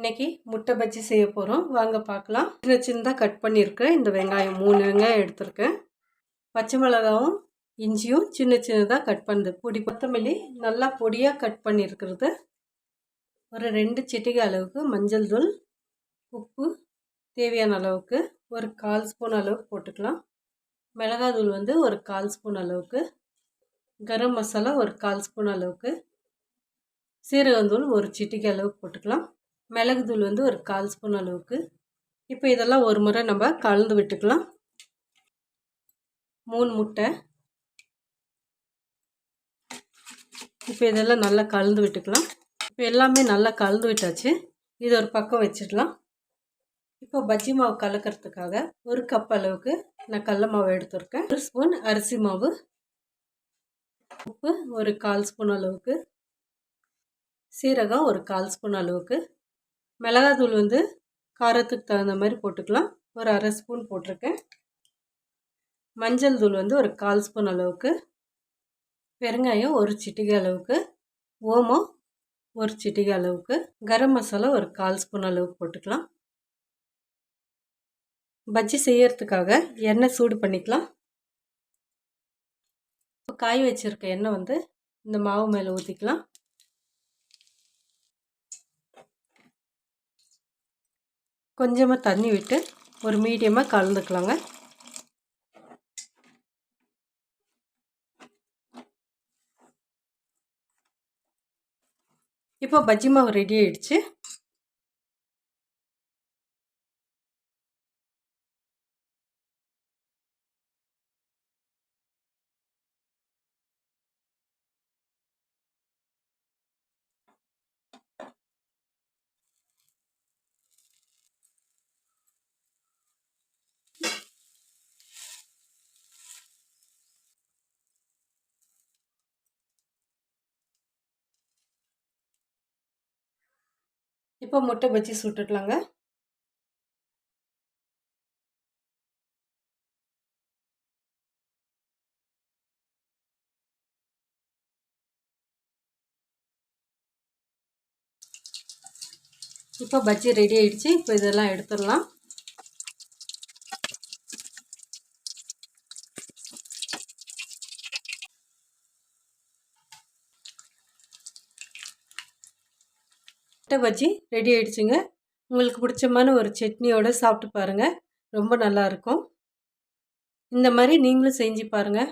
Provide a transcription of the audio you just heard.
இன்றைக்கி முட்டை பஜ்ஜி செய்ய போகிறோம். வாங்க பார்க்கலாம். சின்ன சின்னதாக கட் பண்ணியிருக்கேன். இந்த வெங்காயம் 3 வெங்காயம் எடுத்திருக்கேன். பச்சை மிளகாவும் இஞ்சியும் சின்ன சின்னதாக கட் பண்ணுது. கொத்தமல்லி நல்லா பொடியாக கட் பண்ணியிருக்கிறது. ஒரு 2 சிட்டிகை அளவுக்கு மஞ்சள் தூள், உப்பு தேவையான அளவுக்கு, ஒரு 1/4 ஸ்பூன் அளவுக்கு போட்டுக்கலாம். மிளகாய் தூள் ஒரு 1/4 ஸ்பூன் அளவுக்கு, கரம் மசாலா ஒரு 1/4 ஸ்பூன் அளவுக்கு, சீரகத்தூள் ஒரு சிட்டிகை அளவுக்கு போட்டுக்கலாம். மிளகு தூள் ஒரு 1/4 ஸ்பூன் அளவுக்கு. இப்போ இதெல்லாம் ஒரு முறை நம்ம கலந்து விட்டுக்கலாம். 3 முட்டை. இப்போ இதெல்லாம் நல்லா கலந்து விட்டுக்கலாம். இப்போ எல்லாமே நல்லா கலந்து விட்டாச்சு. இது ஒரு பக்கம் வச்சிடலாம். இப்போ பஜ்ஜி மாவு கலக்கிறதுக்காக 1 கப் அளவுக்கு நான் கடல மாவு எடுத்துருக்கேன். 1 ஸ்பூன் அரிசி மாவு, உப்பு ஒரு 1/4 ஸ்பூன் அளவுக்கு, சீரகம் ஒரு 1/4 ஸ்பூன் அளவுக்கு, மிளகாத்தூள் காரத்துக்கு தகுந்த மாதிரி போட்டுக்கலாம். ஒரு 1/2 ஸ்பூன் போட்டிருக்கேன். மஞ்சள் தூள் ஒரு 1/4 ஸ்பூன் அளவுக்கு, பெருங்காயம் ஒரு சிட்டிகை அளவுக்கு, ஓமம் ஒரு சிட்டிகை அளவுக்கு, கரம் மசாலா ஒரு 1/4 ஸ்பூன் அளவுக்கு போட்டுக்கலாம். பஜ்ஜி செய்யறதுக்காக எண்ணெய் சூடு பண்ணிக்கலாம். இப்போ காய வச்சிருக்க எண்ணெய் இந்த மாவு மேலே ஊற்றிக்கலாம். கொஞ்சமாக தண்ணி விட்டு ஒரு மீடியமாக கலந்துக்கலாங்க. இப்போ பஜ்ஜி மாவு ரெடி ஆயிடுச்சு. இப்போ முட்டை பஜ்ஜி சுட்டுக்கலாங்க. இப்போ பஜ்ஜி ரெடி ஆயிடுச்சு. இப்போ இதெல்லாம் எடுத்துடலாம். முட்டை பஜ்ஜி ரெடி ஆயிடுச்சுங்க. உங்களுக்கு பிடிச்சமான ஒரு சட்னியோடு சாப்பிட்டு பாருங்கள். ரொம்ப நல்லாயிருக்கும். இந்த மாதிரி நீங்களும் செஞ்சு பாருங்கள்.